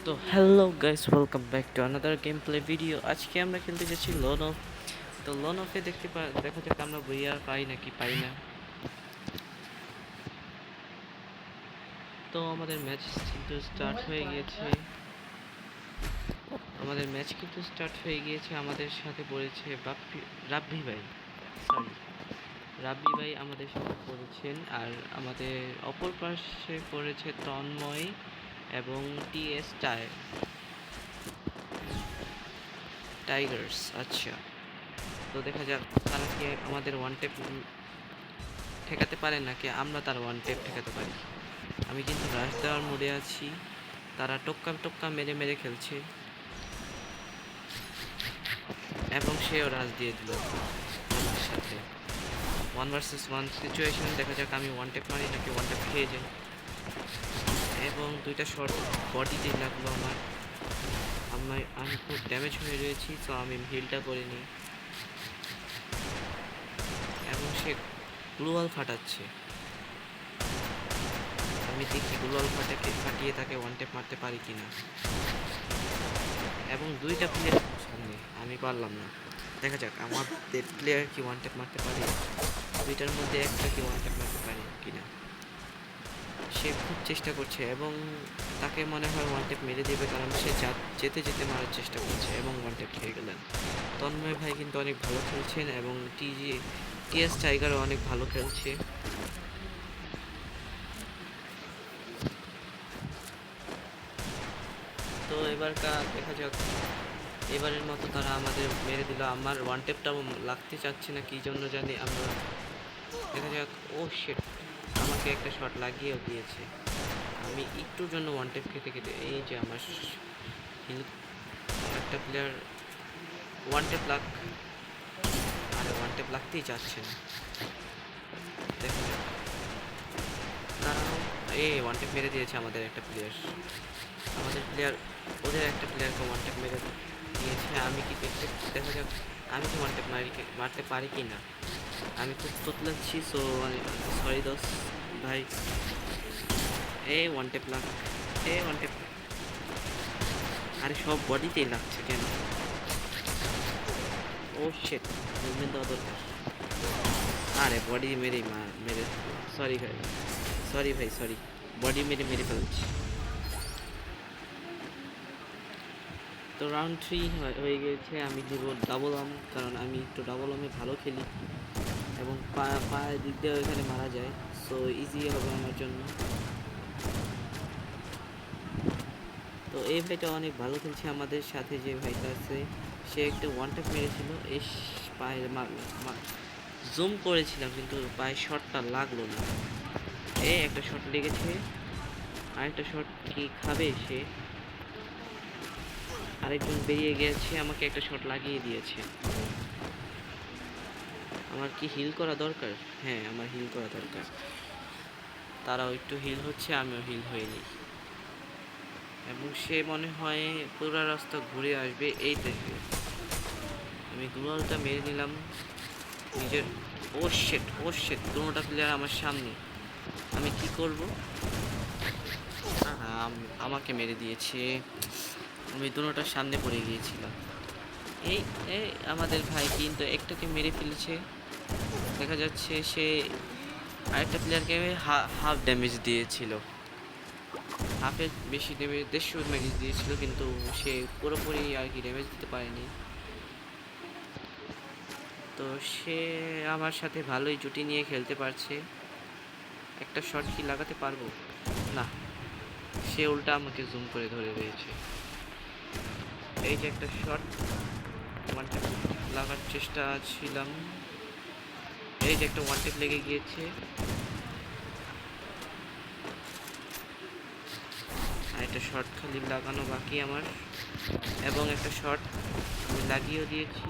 তো hello guys, welcome back to another game play video. আজকে আমরা খেলতে যাচ্ছি লোন অফ। তো লোন অফে দেখা যাক আমরা ভিআর পাই নাকি পাই না। তো আমাদের ম্যাচ কিন্তু স্টার্ট হয়ে গিয়েছে। আমাদের সাথে পড়েছে রাব্বি ভাই, সরি রাব্বি ভাই আমাদের সাথে পড়েছেন। আর আমাদের অপর পাশে পড়েছে তন্ময় এবং টিএস টাইগার্স। আচ্ছা, তো দেখা যাক তারা কি আমাদের ওয়ান টেপ ঠেকাতে পারে নাকি আমরা তার ওয়ান টেপ ঠেকাতে পারি। আমি কিন্তু রাশ দেওয়ার মোডে আছি, তারা টোক্কা টোক্কা মেরে মেরে খেলছে এবং সেও রাশ দিয়ে দিল আমার সাথে। 1 vs 1 সিচুয়েশন, দেখা যাক আমি ওয়ান টেপ মারি নাকি ওয়ান টেপ খেয়ে যাই। এবং দুইটা শট বডিতে লাগলো আমি খুব ড্যামেজ হয়ে রয়েছি, তো আমি হিলটা করিনি এবং সে গ্লোয়াল ফাটাচ্ছে। আমি দেখি গ্লোয়াল ফাটিয়ে তাকে ওয়ান টেপ মারতে পারি কিনা। এবং দুইটা প্লেয়ার সামনে, আমি পারলাম না। দেখা যাক আমাদের প্লেয়ার কি ওয়ান টেপ মারতে পারে, দুইটার মধ্যে একটা কি ওয়ান টেপ মারতে পারে কিনা। সে খুব চেষ্টা করছে এবং তাকে মনে হয় ওয়ান টেপ মেরে দেবে, কারণ সে যেতে যেতে মারার চেষ্টা করছে এবং ওয়ান টেপ খেয়ে গেলেন। তন্ময় ভাই কিন্তু অনেক ভালো খেলছেন এবং টিএস টাইগারও অনেক ভালো খেলছে। তো দেখা যাক, এবারের মতো তারা আমাদের মেরে দিল। আমার ওয়ান টেপটাও লাগতে চাচ্ছে না কি জন্য জানি। আমরা দেখা যাক, ও শিট, আমাকে একটা শট লাগিয়েও দিয়েছে। আমি একটুর জন্য ওয়ান টেপ খেতে খেতে এই যে আমার হিল, একটা প্লেয়ার ওয়ান টেপ আরে ওয়ান টেপ লাগতেই চাচ্ছে না। দেখা যাক, তারাও ওয়ান টেপ মেরে দিয়েছে আমাদের ওদের একটা প্লেয়ারকে ওয়ান টেপ মেরে দিয়েছে। আমি কি দেখা যাক আমি কি ওয়ান টেপ মারতে পারি কি না। আমি খুব তোতলাচ্ছি, সো সরি দোস ভাই। ওয়ান টেপ ওয়ান টেপ, আরে সব বডিতেই লাগছে কেন? ও শিট, মুভমেন্ট দেওয়া দরকার। আরে বডি মেরে সরি ভাই সরি, বডি মেরে মেরে ফেলছি। তো রাউন্ড 3 হয়ে গেছে। আমি দিব ডাবল আর্ম, কারণ আমি একটু ডাবল আর্মে ভালো খেলি এবং পায়ের দিক দিয়ে এখানে মারা যায়, সো ইজি হবে আমার জন্য। তো এই ভাইটা অনেক ভালো খেলছে। আমাদের সাথে যে ভাইটা আছে সে একটা ওয়ান ট্যাপ মেরেছিল, এই পায়ে জুম করেছিলাম কিন্তু পায়ে শটটা লাগলো না। একটা শট লেগেছে, আরেকটা শট কি খাবে সে? আরেকজন বেরিয়ে গেছে, আমাকে একটা শট লাগিয়ে দিয়েছে। আমার কি হিল করা দরকার? হ্যাঁ, আমার হিল করা দরকার। তারাও একটু হিল হচ্ছে, আমিও হিল হয়ে নিই। এবং সে মনে হয় পুরো রাস্তা ঘুরে আসবে। এই দেখে আমি গ্লোয়ালটা মেরে নিলাম নিজের। ও শেট, দুটোটা প্লেয়ার আমার সামনে, আমি কি করব? আমাকে মেরে দিয়েছে। আমি দুটোটার সামনে পড়ে গিয়েছিলাম। এই এই আমাদের ভাই কিন্তু একটাকে মেরে ফেলেছে। দেখা যাচ্ছে সে আরেকটা প্লেয়ারকে হাফ ড্যামেজ দিয়েছিল, হাফের বেশি ড্যামেজ, 150 ড্যামেজ দিয়েছিল, কিন্তু সে পুরোপুরি আর কি ড্যামেজ দিতে পারেনি। তো সে আমার সাথে ভালোই জুটি নিয়ে খেলতে পারছে। একটা শট কি লাগাতে পারবো না, সে উল্টা আমাকে জুম করে ধরে রয়েছে। এই যে একটা শট ওয়ান টেপ লাগার চেষ্টা ছিলাম, এই যে একটা ওয়ান টেপ লেগে গিয়েছে। আর একটা শট খালি লাগানো বাকি আমার, এবং একটা শট আমি লাগিয়েও দিয়েছি,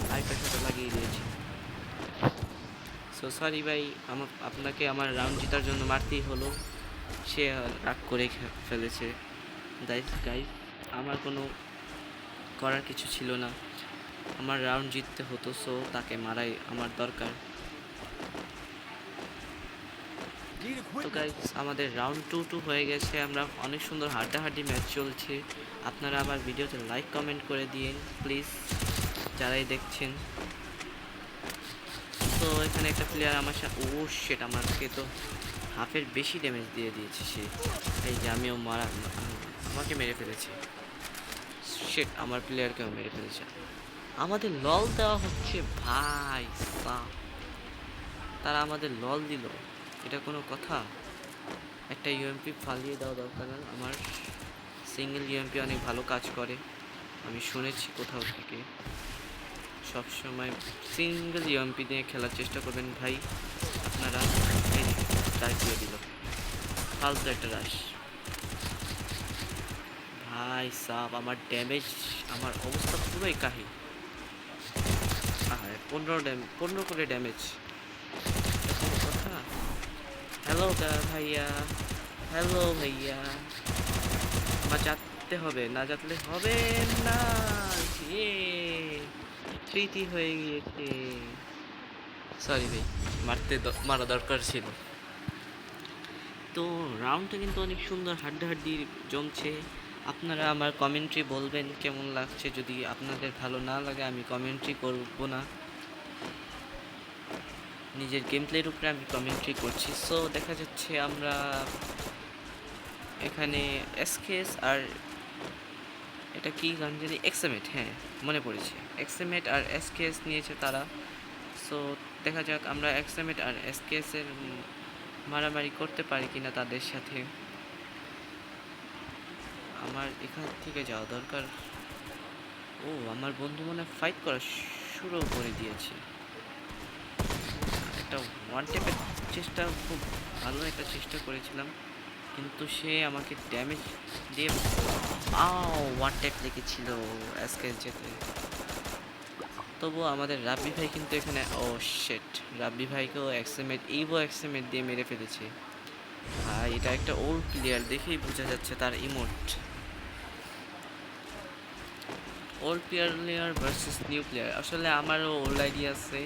আর একটা শট লাগিয়ে দিয়েছি। সো সরি ভাই, আপনাকে আমার রাউন্ড জেতার জন্য মারতেই হলো। সে রাগ করে ফেলেছে। গাইস, আমার কোনো করার কিছু ছিল না, আমার রাউন্ড জিততে হতো, সো তাকে মারাই আমার দরকার। তো গাইস আমাদের রাউন্ড 2 হয়ে গেছে, আমরা অনেক সুন্দর হাড্ডাহাড্ডি ম্যাচ চলছে। আপনারা আমার ভিডিওতে লাইক কমেন্ট করে দিন প্লিজ, যারাই দেখছেন। তো এখানে একটা প্লেয়ার আমার সাথে, ও শিট, আমাকে তো হাফের বেশি ড্যামেজ দিয়ে দিয়েছে সে। এই যে আমিও আমাকে মেরে ফেলেছে। শিট, আমার প্লেয়ারকেও মেরে ফেলেছে। আমাদের লল দেওয়া হচ্ছে ভাই সাব, তারা আমাদের লল দিল, এটা কোনো কথা? একটা ইউএমপি ফালিয়ে দেওয়া দরকার না? আমার সিঙ্গেল ইউএমপি অনেক ভালো কাজ করে, আমি শুনেছি কোথাও থেকে। সবসময় সিঙ্গেল ইউএমপি দিয়ে খেলার চেষ্টা করবেন ভাই আপনারা। এই ডাক দিয়ে দিল, ফালতু একটা রাশ। ভাই সাব, আমার ড্যামেজ, আমার অবস্থা পুরোই কাহি। হ্যাঁ, 15 করে ড্যামেজ, কথা? হ্যালো ভাইয়া, হ্যালো ভাইয়া, আমার যেতে হবে, না যাতলে হবে না। স্মৃতি হয়ে গিয়েছে। সরি ভাই, মারা দরকার ছিল। তো রাউন্ডটা কিন্তু অনেক সুন্দর হাড্ডাহাড্ডি জমছে। আপনারা আমার কমেন্ট্রি বলবেন কেমন লাগছে, যদি আপনাদের ভালো না লাগে আমি কমেন্ট্রি করব না, নিজের গেম প্লের উপরে আমি কমেন্ট্রি করছি। সো দেখা যাচ্ছে আমরা এখানে এসকেএস আর এটা কি গান জানি, এক্সএমএট, হ্যাঁ মনে পড়েছে, এক্সএমএট আর এসকেএস নিয়েছে তারা। সো দেখা যাক আমরা এক্সএমএট আর এসকেএস এর মারামারি করতে পারি কিনা তাদের সাথে। আমার এখান থেকে যাওয়া দরকার। ও আমার বন্ধু মনে ফাইট করা শুরু করে দিয়েছে। একটা ওয়ান টেপের চেষ্টা, খুব ভালো একটা চেষ্টা করেছিলাম, কিন্তু সে আমাকে ড্যামেজ দিয়ে ওয়ান টেপ লেগেছিল এসকেএস যেতে। তবুও আমাদের রাব্বি ভাই কিন্তু এখানে, ও শেট, রাব্বি ভাইকেও এক্সএমএট, এক্সএমএট দিয়ে মেরে ফেলেছে। ভাই এটা একটা ওল্ড প্লেয়ার, দেখেই বোঝা যাচ্ছে তার emote. Old player versus new player, আসলে আমারও ওল্ড আইডি আছে,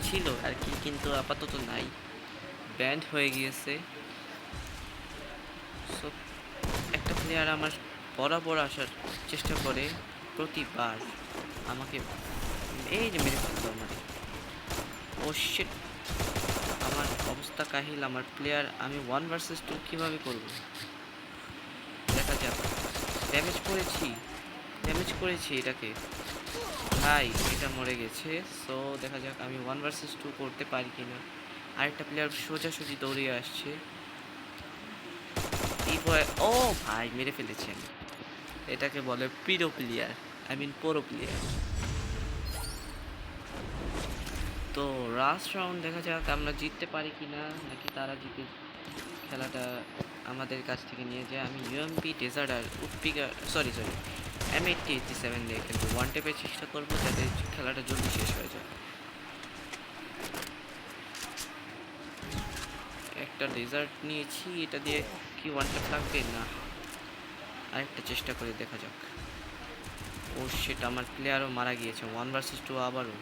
ছিল আর কি, কিন্তু আপাতত নাই, ব্যান্ড হয়ে গিয়েছে। সো একটা প্লেয়ার আমার বরাবর আসার চেষ্টা করে, প্রতিবার আমাকে এই যে মেরে ফেলতো আমাকে। ও শিট, আমার অবস্থা কাহিল, আমার প্লেয়ার, আমি 1 ভার্সেস 2 কীভাবে করব দেখা যাক। ড্যামেজ করেছি এটাকে, ভাই এটা মরে গেছে। সো দেখা যাক আমি 1 ভার্সেস 2 করতে পারি কিনা। আরেকটা প্লেয়ার সোজাসুজি দৌড়িয়ে আসছে, ও ভাই মেরে ফেলেছেন। এটাকে বলে pro player, I mean pro player. তো লাস্ট রাউন্ড দেখা যাক আমরা জিততে পারি কিনা, নাকি তারা জিতে খেলাটা আমাদের কাছ থেকে নিয়ে যায়। আমি ইউএমপি ডেজার্ট আর সরি M8087 দিয়ে কিন্তু ওয়ান টেপের চেষ্টা করবো, যাতে খেলাটা জলদি শেষ হয়ে যায়। একটা ডেজার্ট নিয়েছি, এটা দিয়ে কি ওয়ান টেপ লাগবে না, আরেকটা চেষ্টা করে দেখা যাক। ও সেটা আমার প্লেয়ারও মারা গিয়েছে 1 ভার্সেস 2 আবারও।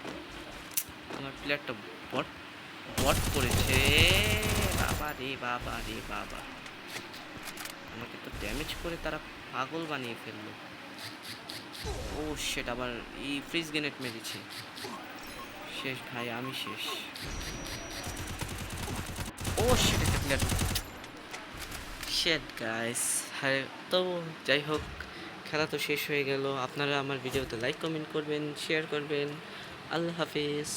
আমার প্লেয়ারটা বট বট করেছে, বাবা রে বাবা রে বাবা, আমাকে তো ড্যামেজ করে তারা পাগল বানিয়ে ফেললো। ও সেটা আবার ফ্রিজ গ্রেনেড মেরেছে, শেষ ভাই, আমি শেষ। ও সেটা একটা প্লেয়ার, শেট গাইস। হ্যাঁ, তো যাই হোক, খেলা তো শেষ হয়ে গেল। আপনারা আমার ভিডিওতে লাইক কমেন্ট করবেন, শেয়ার করবেন। আল্লাহ হাফিজ।